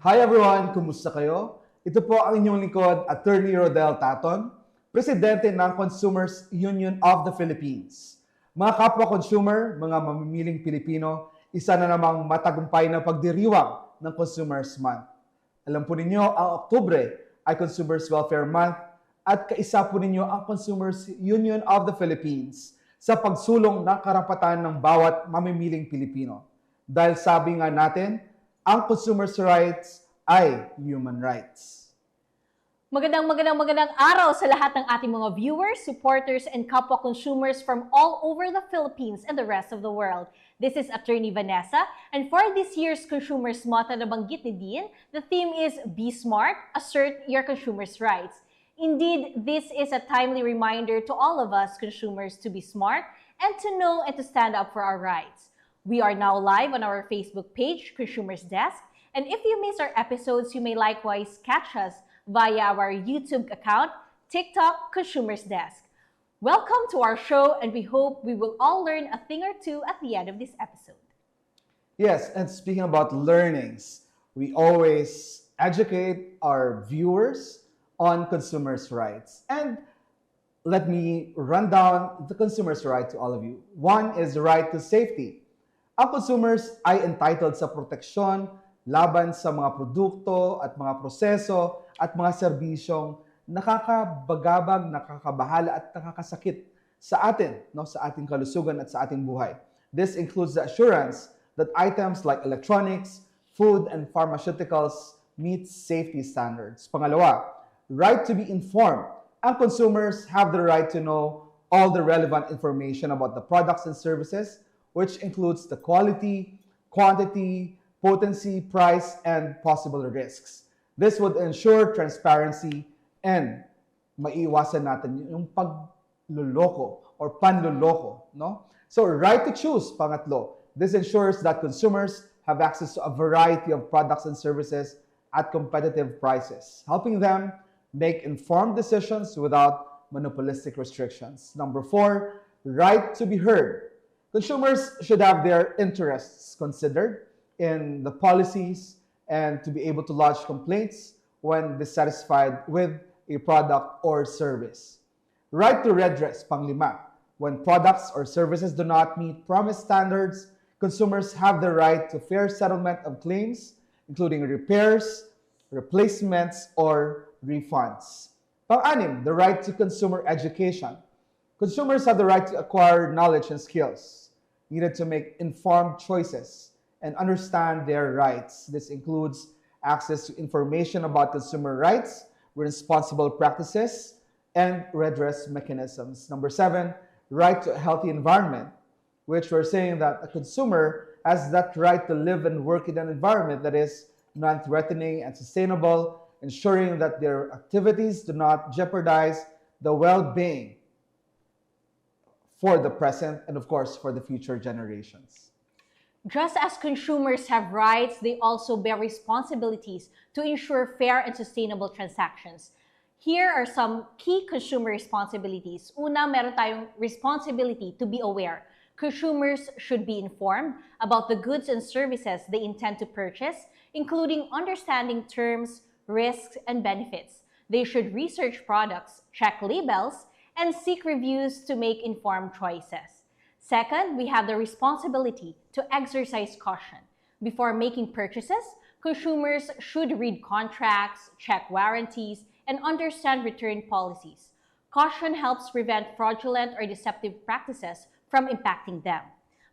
Hi everyone! Kumusta kayo? Ito po ang inyong lingkod, Attorney Rodel Taton, Presidente ng Consumers Union of the Philippines. Mga kapwa-consumer, mga mamimiling Pilipino, isa na namang matagumpay na pagdiriwang ng Consumers Month. Alam po ninyo, ang Oktubre ay Consumers Welfare Month at kaisa po ninyo ang Consumers Union of the Philippines sa pagsulong ng karapatan ng bawat mamimiling Pilipino. Dahil sabi nga natin, ang consumers' rights ay human rights. Magandang araw sa lahat ng ating mga viewers, supporters, and kapwa consumers from all over the Philippines and the rest of the world. This is Attorney Vanessa, and for this year's Consumers Month na nabanggit ni Dean, the theme is Be Smart, Assert Your Consumers' Rights. Indeed, this is a timely reminder to all of us consumers to be smart and to know and to stand up for our rights. We are now live on our Facebook page, Consumers Desk, and if you miss our episodes, you may likewise catch us via our YouTube account, TikTok Consumers Desk. Welcome to our show, and we hope we will all learn a thing or two at the end of this episode. Yes, and speaking about learnings, we always educate our viewers on consumers' rights. And let me run down the consumers' right to all of you. One is the right to safety. Ang consumers ay entitled sa proteksyon laban sa mga produkto at mga proseso at mga serbisyong nakakabagabag, nakakabahala at nakakasakit sa atin, sa ating kalusugan at sa ating buhay. This includes the assurance that items like electronics, food, and pharmaceuticals meet safety standards. Pangalawa, right to be informed. Ang consumers have the right to know all the relevant information about the products and services, which includes the quality, quantity, potency, price, and possible risks. This would ensure transparency and maiiwasan natin yung pagluloko or panluloko. So, right to choose, pangatlo. This ensures that consumers have access to a variety of products and services at competitive prices, helping them make informed decisions without monopolistic restrictions. Number 4, right to be heard. Consumers should have their interests considered in the policies and to be able to lodge complaints when dissatisfied with a product or service. Right to redress, panglima. When products or services do not meet promised standards, consumers have the right to fair settlement of claims, including repairs, replacements, or refunds. Pang-anim, the right to consumer education. Consumers have the right to acquire knowledge and skills needed to make informed choices and understand their rights. This includes access to information about consumer rights, responsible practices, and redress mechanisms. Number 7, right to a healthy environment, which we're saying that a consumer has that right to live and work in an environment that is non-threatening and sustainable, ensuring that their activities do not jeopardize the well-being for the present and, of course, for the future generations. Just as consumers have rights, they also bear responsibilities to ensure fair and sustainable transactions. Here are some key consumer responsibilities. Una, meron tayong responsibility to be aware. Consumers should be informed about the goods and services they intend to purchase, including understanding terms, risks, and benefits. They should research products, check labels, and seek reviews to make informed choices. Second, we have the responsibility to exercise caution. Before making purchases, consumers should read contracts, check warranties, and understand return policies. Caution helps prevent fraudulent or deceptive practices from impacting them.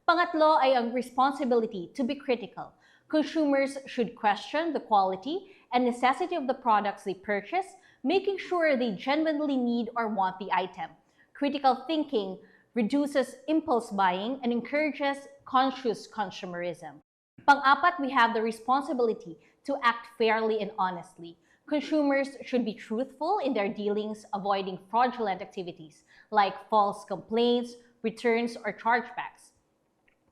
Pangatlo ay ang responsibility to be critical. Consumers should question the quality and necessity of the products they purchase, making sure they genuinely need or want the item. Critical thinking reduces impulse buying and encourages conscious consumerism. Pang-apat, we have the responsibility to act fairly and honestly. Consumers should be truthful in their dealings, avoiding fraudulent activities like false complaints, returns, or chargebacks,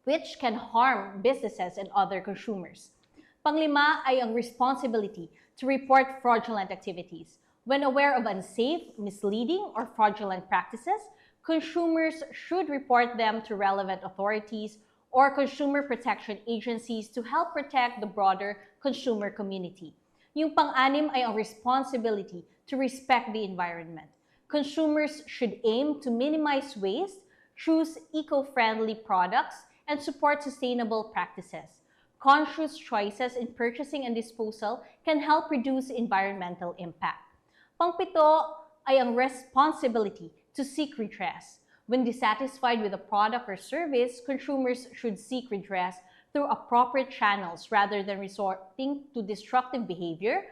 which can harm businesses and other consumers. Panglima ay ang responsibility to report fraudulent activities. When aware of unsafe, misleading, or fraudulent practices, consumers should report them to relevant authorities or consumer protection agencies to help protect the broader consumer community. Yung pang-anim ay ang responsibility to respect the environment. Consumers should aim to minimize waste, choose eco-friendly products, and support sustainable practices. Conscious choices in purchasing and disposal can help reduce environmental impact. Pangpito ay ang responsibility to seek redress. When dissatisfied with a product or service, consumers should seek redress through appropriate channels rather than resorting to destructive behavior,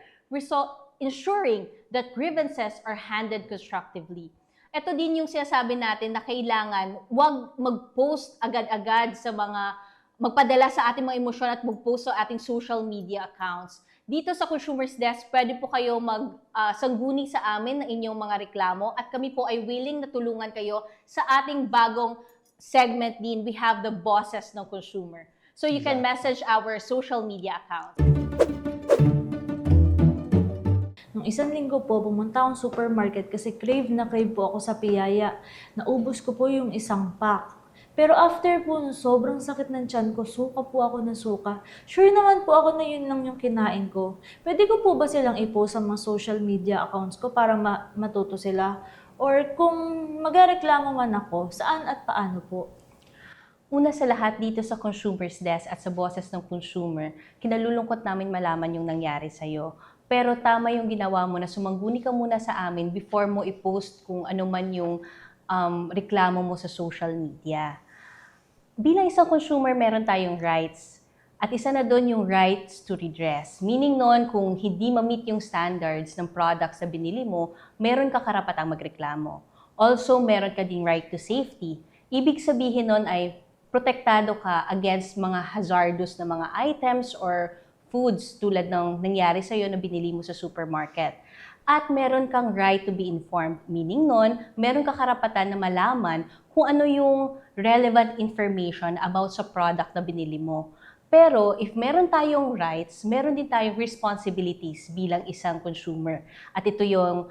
ensuring that grievances are handled constructively. Ito din yung sinasabi natin na kailangan wag mag-post agad-agad sa magpadala sa ating mga emosyon at mag-post sa ating social media accounts. Dito sa Consumers Desk, pwede po kayo sangguni sa amin ng inyong mga reklamo at kami po ay willing na tulungan kayo sa ating bagong segment din. We have the bosses ng consumer. So you can message our social media account. Nung isang linggo po, pumunta akong supermarket kasi crave na crave po ako sa piyaya. Naubos ko po yung isang pack. Pero after po, sobrang sakit ng tiyan ko, suka po ako ng suka. Sure naman po ako na yun lang yung kinain ko. Pwede ko po ba silang i-post sa mga social media accounts ko para matuto sila? Or kung magreklamo man ako, saan at paano po? Una sa lahat dito sa Consumers Desk at sa Boses ng Consumer, kinalulungkot namin malaman yung nangyari sa'yo. Pero tama yung ginawa mo na sumangguni ka muna sa amin before mo i-post kung ano man yung reklamo mo sa social media. Bilang isang consumer, meron tayong rights. At isa na doon yung rights to redress. Meaning noon, kung hindi ma-meet yung standards ng products na binili mo, meron ka karapatang magreklamo. Also, meron ka ding right to safety. Ibig sabihin noon ay protektado ka against mga hazardous na mga items or foods tulad ng nangyari sa'yo na binili mo sa supermarket. At meron kang right to be informed. Meaning nun, meron ka karapatan na malaman kung ano yung relevant information about sa product na binili mo. Pero if meron tayong rights, meron din tayong responsibilities bilang isang consumer. At ito yung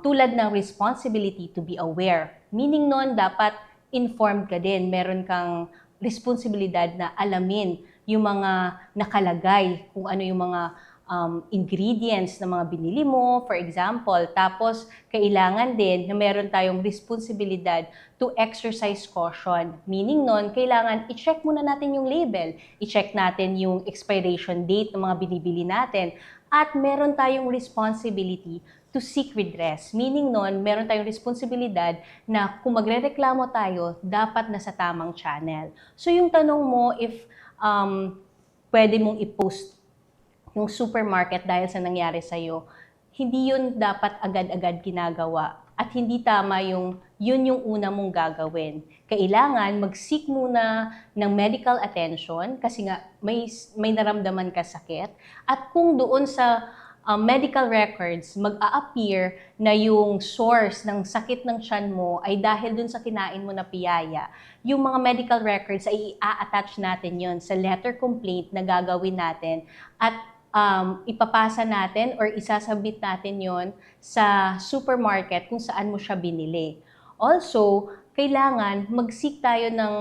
tulad ng responsibility to be aware. Meaning nun, dapat informed ka din. Meron kang responsibilidad na alamin yung mga nakalagay, kung ano yung mga ingredients na mga binili mo, for example. Tapos, kailangan din na meron tayong responsibilidad to exercise caution. Meaning nun, kailangan i-check muna natin yung label, i-check natin yung expiration date ng mga binibili natin, at meron tayong responsibility to seek redress. Meaning nun, meron tayong responsibilidad na kung magrereklamo tayo, dapat nasa tamang channel. So yung tanong mo if pwede mong i-post yung supermarket dahil sa nangyari sa'yo, hindi yun dapat agad-agad ginagawa. At hindi tama yun yung una mong gagawin. Kailangan mag-seek muna ng medical attention kasi nga may naramdaman ka sakit. At kung doon sa medical records, mag-a-appear na yung source ng sakit ng tiyan mo ay dahil dun sa kinain mo na piyaya, yung mga medical records ay i-attach natin yon sa letter complaint na gagawin natin at ipapasa natin or isasabit natin yon sa supermarket kung saan mo siya binili. Also, kailangan mag-seek tayo ng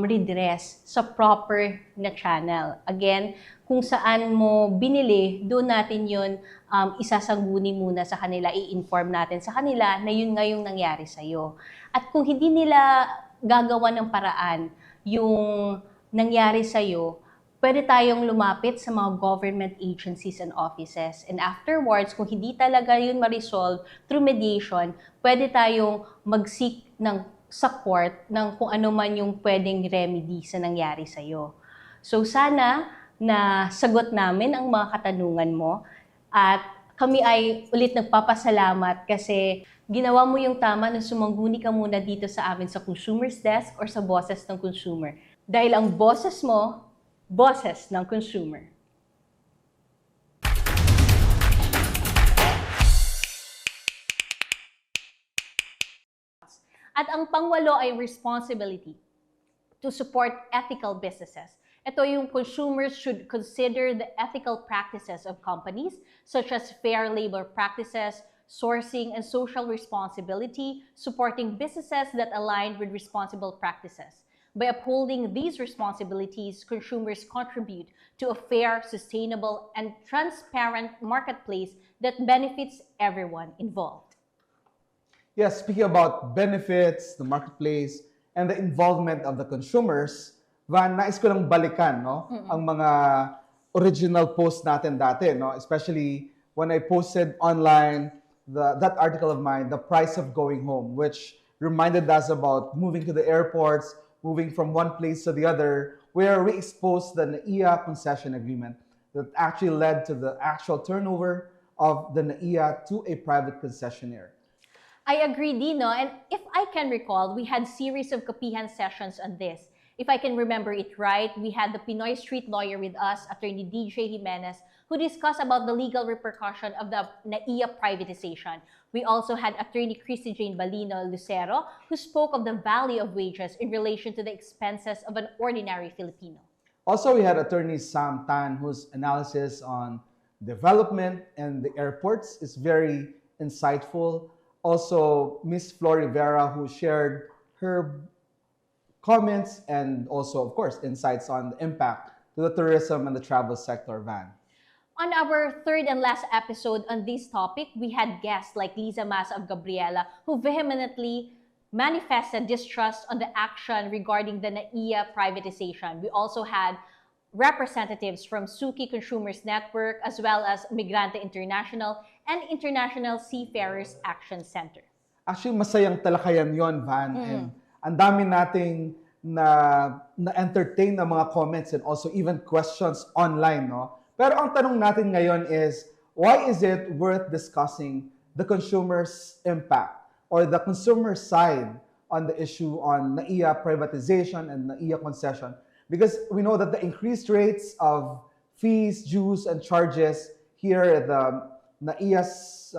redress sa proper na channel. Again, kung saan mo binili, doon natin yun isasangguni muna sa kanila, i-inform natin sa kanila na yun nga yung nangyari sa'yo. At kung hindi nila gagawa ng paraan yung nangyari sa'yo, pwede tayong lumapit sa mga government agencies and offices. And afterwards, kung hindi talaga yun ma-resolve through mediation, pwede tayong mag-seek ng support ng kung ano man yung pwedeng remedy sa nangyari sa'yo. So sana na sagot namin ang mga katanungan mo at kami ay ulit nagpapasalamat kasi ginawa mo yung tama na sumangguni ka muna dito sa amin sa Consumers Desk or sa Boses ng Consumer. Dahil ang boses mo, boses ng consumer. At ang pangwalo ay responsibility to support ethical businesses. Ito yung consumers should consider the ethical practices of companies such as fair labor practices, sourcing, and social responsibility, supporting businesses that align with responsible practices. By upholding these responsibilities, consumers contribute to a fair, sustainable, and transparent marketplace that benefits everyone involved. Yes, speaking about benefits, the marketplace, and the involvement of the consumers, Van, nais ko lang balikan, no, ang mga original post natin dati, no, especially when I posted online that article of mine, The Price of Going Home, which reminded us about moving to the airports, moving from one place to the other, where we exposed the NAIA concession agreement that actually led to the actual turnover of the NAIA to a private concessionaire. I agree, Dino, and if I can recall, we had series of kapihan sessions on this. If I can remember it right, we had the Pinoy Street Lawyer with us, Attorney DJ Jimenez, who discussed about the legal repercussion of the NAIA privatization. We also had Attorney Christy Jane Balino Lucero, who spoke of the value of wages in relation to the expenses of an ordinary Filipino. Also, we had Attorney Sam Tan, whose analysis on development and the airports is very insightful. Also, Miss Flor Rivera, who shared her comments and also, of course, insights on the impact to the tourism and the travel sector, Van. On our third and last episode on this topic, we had guests like Liza Mas of Gabriela, who vehemently manifested distrust on the action regarding the NAIA privatization. We also had representatives from Suki Consumers Network as well as Migrante International and International Seafarers Action Center. Actually, masayang talakayan yon, Van. And ang dami nating na-entertain na mga comments and also even questions online, no? Pero ang tanong natin ngayon is, why is it worth discussing the consumer's impact or the consumer side on the issue on NAIA privatization and NAIA concession? Because we know that the increased rates of fees, dues, and charges here at the NAIA's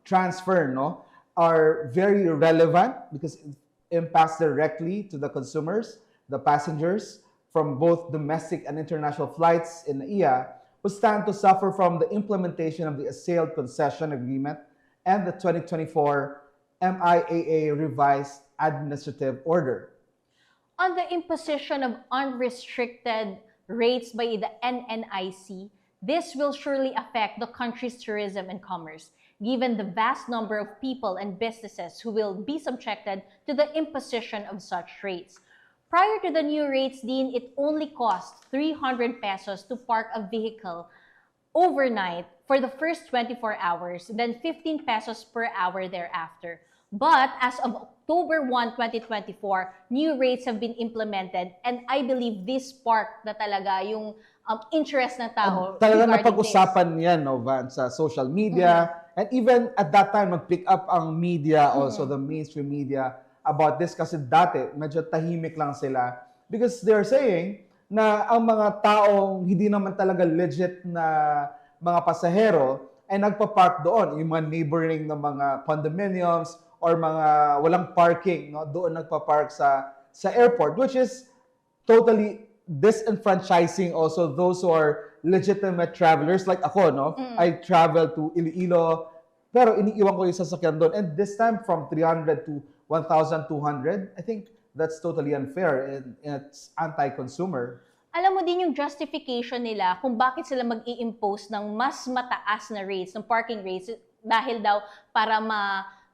transfer, no, are very relevant because it impacts directly to the consumers, the passengers from both domestic and international flights in NAIA, who stand to suffer from the implementation of the assailed concession agreement and the 2024 MIAA revised administrative order. On the imposition of unrestricted rates by the NNIC, this will surely affect the country's tourism and commerce, given the vast number of people and businesses who will be subjected to the imposition of such rates. Prior to the new rates, Dean, it only cost 300 pesos to park a vehicle overnight for the first 24 hours, then 15 pesos per hour thereafter. But as of October 1, 2024, new rates have been implemented, and I believe this sparked na talaga yung interest ng tao. Talaga napag-usapan yan, no, Van, sa social media. And even at that time, mag-pick up ang media, also the mainstream media, about this kasi dati, medyo tahimik lang sila. Because they're saying na ang mga taong hindi naman talaga legit na mga pasahero ay nagpa-park doon. Yung mga neighboring na mga condominiums or mga walang parking, no, doon nagpa-park sa airport, which is totally disenfranchising also those who are legitimate travelers like ako, no? I travel to Iloilo, pero iniiwan ko yung sasakyan doon. And this time from 300 to 1,200, I think that's totally unfair and it's anti-consumer. Alam mo din yung justification nila kung bakit sila mag-i-impose ng mas mataas na rates, ng parking rates, dahil daw para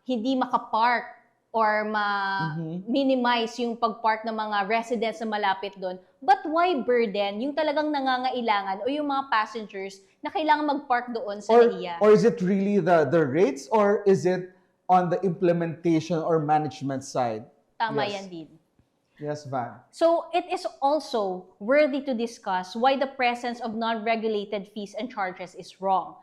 hindi makapark or ma-minimize yung pagpark ng mga residents na malapit doon. But why burden yung talagang nangangailangan o yung mga passengers na kailangan mag-park doon sa NAIA? Or is it really the rates or is it on the implementation or management side? Tama Yes. yan din. Yes, Van. So it is also worthy to discuss why the presence of non-regulated fees and charges is wrong.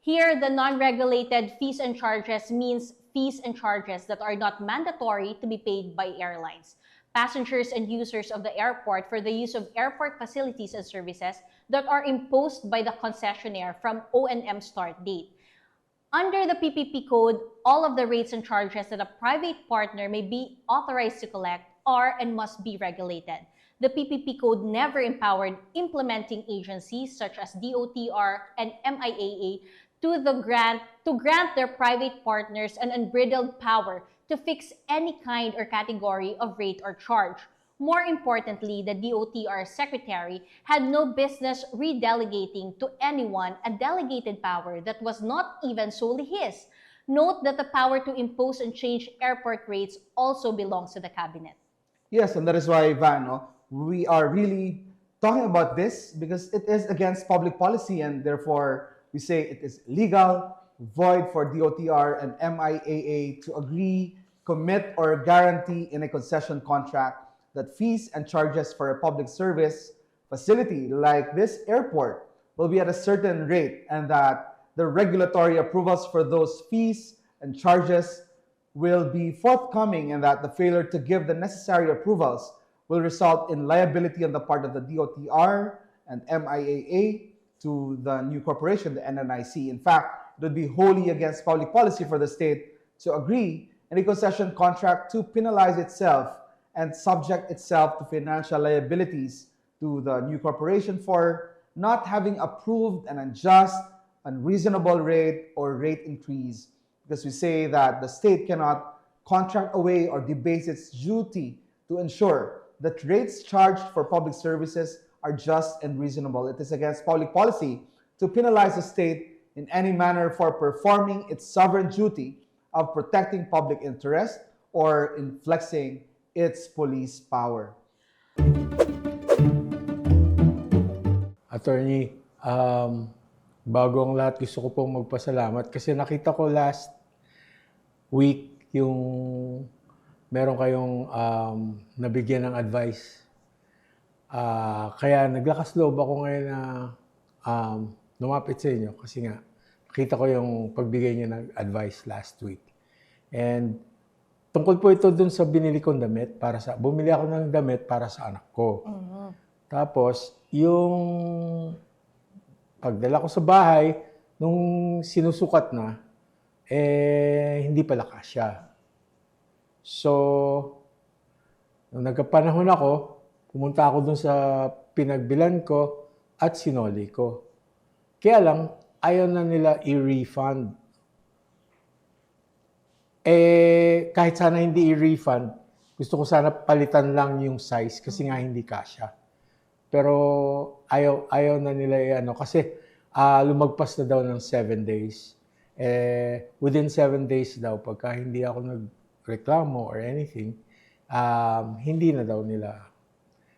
Here, the non-regulated fees and charges means fees and charges that are not mandatory to be paid by airlines, passengers and users of the airport for the use of airport facilities and services that are imposed by the concessionaire from O&M start date. Under the PPP code, all of the rates and charges that a private partner may be authorized to collect are and must be regulated. The PPP code never empowered implementing agencies such as DOTR and MIAA to grant their private partners an unbridled power to fix any kind or category of rate or charge. More importantly, the DOTR secretary had no business redelegating to anyone a delegated power that was not even solely his. Note that the power to impose and change airport rates also belongs to the cabinet. Yes, and that is why, Van, no, we are really talking about this because it is against public policy, and therefore we say it is legal, void for DOTR and MIAA to agree, commit, or guarantee in a concession contract that fees and charges for a public service facility like this airport will be at a certain rate, and that the regulatory approvals for those fees and charges will be forthcoming, and that the failure to give the necessary approvals will result in liability on the part of the DOTR and MIAA to the new corporation, the NNIC. In fact, it would be wholly against public policy for the state to agree in a concession contract to penalize itself and subject itself to financial liabilities to the new corporation for not having approved an unjust, unreasonable rate or rate increase, because we say that the state cannot contract away or debase its duty to ensure that rates charged for public services are just and reasonable. It is against public policy to penalize the state in any manner for performing its sovereign duty of protecting public interest or in flexing its police power. Attorney, bago ang lahat, gusto ko pong magpasalamat kasi nakita ko last week yung meron kayong nabigyan ng advice. Kaya naglakas loob ako ngayon na lumapit sa inyo kasi nga nakita ko yung pagbigay niyo ng advice last week. And tungkol po ito dun sa binili kong damit bumili ako ng damit para sa anak ko. Tapos, yung pagdala ko sa bahay, nung sinusukat na, hindi pala kasya. So, nung nagkapanahon ako, pumunta ako dun sa pinagbilan ko at sinoli ko. Kaya lang, ayaw na nila i-refund. Kahit sana hindi i-refund, gusto ko sana palitan lang yung size kasi nga hindi kasya. Pero ayaw na nila kasi lumagpas na daw ng 7 days. Within 7 days daw, pagka hindi ako nagreklamo or anything, hindi na daw nila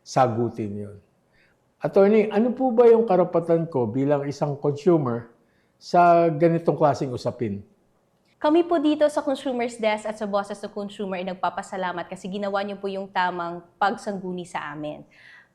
sagutin yun. Attorney, ano po ba yung karapatan ko bilang isang consumer sa ganitong klaseng usapin? Kami po dito sa Consumer's Desk at sa Boses ng Consumer ay nagpapasalamat kasi ginawa niyo po yung tamang pagsangguni sa amin.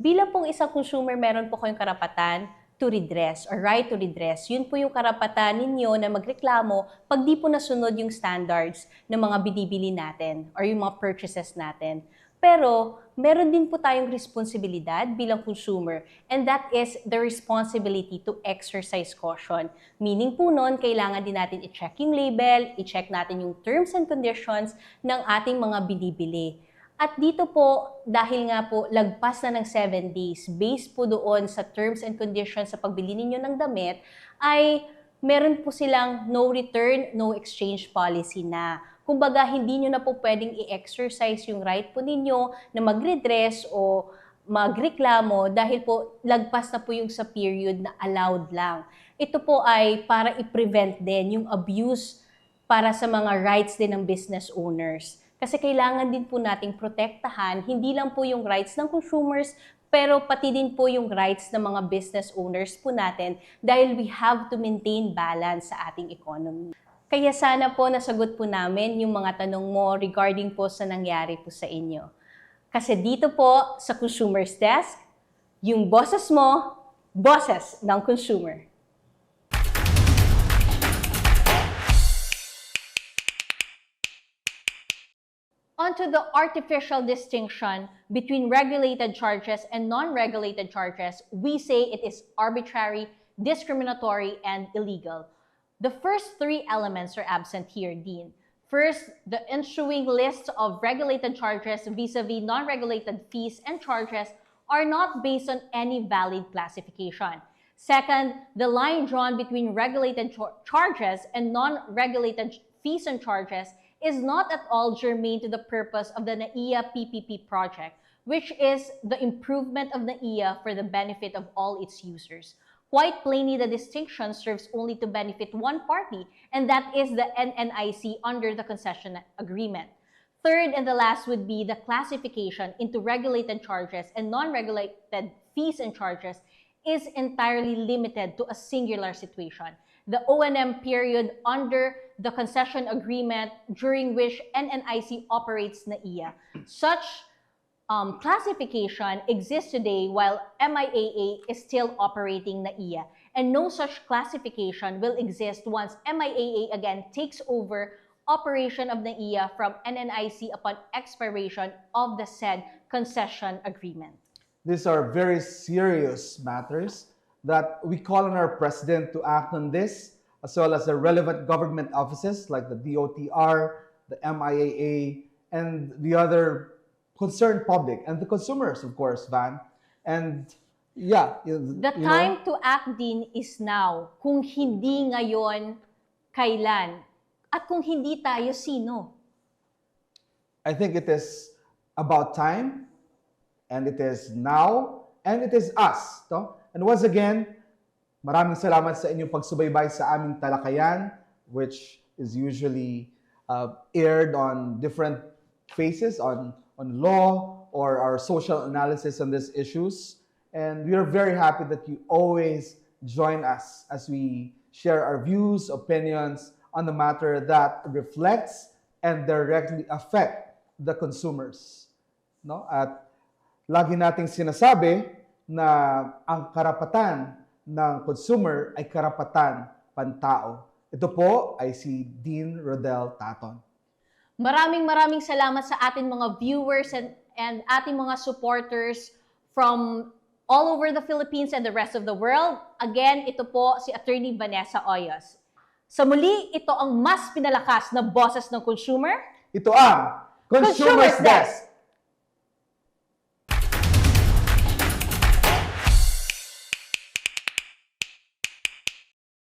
Bilang pong isang consumer, meron po kayong karapatan to redress or right to redress. Yun po yung karapatan ninyo na magreklamo pag di po nasunod yung standards ng mga binibili natin or yung mga purchases natin. Pero meron din po tayong responsibilidad bilang consumer, and that is the responsibility to exercise caution. Meaning po nun, kailangan din natin i-check yung label, i-check natin yung terms and conditions ng ating mga binibili. At dito po, dahil nga po lagpas na ng 7 days, based po doon sa terms and conditions sa pagbili ninyo ng damit, ay meron po silang no return, no exchange policy na. Kumbaga, hindi nyo na po pwedeng i-exercise yung right po ninyo na mag-redress o magreklamo dahil po lagpas na po yung sa period na allowed lang. Ito po ay para i-prevent din yung abuse para sa mga rights din ng business owners. Kasi kailangan din po nating protektahan, hindi lang po yung rights ng consumers, pero pati din po yung rights ng mga business owners po natin dahil we have to maintain balance sa ating economy. Kaya sana po nasagot po namin yung mga tanong mo regarding po sa nangyari po sa inyo. Kasi dito po sa Consumer's Desk, yung boses mo, boses ng consumer. Onto the artificial distinction between regulated charges and non-regulated charges, we say it is arbitrary, discriminatory, and illegal. The first 3 elements are absent here, Dean. First, the ensuing list of regulated charges vis-a-vis non-regulated fees and charges are not based on any valid classification. Second, the line drawn between regulated charges and non-regulated fees and charges is not at all germane to the purpose of the NAIA PPP project, which is the improvement of NAIA for the benefit of all its users. Quite plainly, the distinction serves only to benefit one party, and that is the NNIC under the concession agreement. Third and the last would be the classification into regulated charges and non-regulated fees and charges is entirely limited to a singular situation, the O&M period under the concession agreement during which NNIC operates NAIA. Such classification exists today while MIAA is still operating NAIA, and no such classification will exist once MIAA again takes over operation of NAIA from NNIC upon expiration of the said concession agreement. These are very serious matters that we call on our president to act on this, as well as the relevant government offices like the DOTR, the MIAA, and the other concerned public, and the consumers, of course, Van. And yeah, the time to act din is now. Kung hindi ngayon, kailan? At kung hindi tayo, sino? I think it is about time, and it is now, and it is us. No? And once again, maraming salamat sa inyong pagsubaybay sa aming talakayan, which is usually aired on different phases, on law or our social analysis on these issues. And we are very happy that you always join us as we share our views, opinions on the matter that reflects and directly affect the consumers. No? At lagi nating sinasabi na ang karapatan ng consumer ay karapatan pantao. Ito po ay si Dean Rodel Taton. Maraming salamat sa ating mga viewers and ating mga supporters from all over the Philippines and the rest of the world. Again, ito po si Attorney Vanessa Oyos. Sa muli, ito ang mas pinalakas na boses ng consumer. Ito ang Consumers Desk!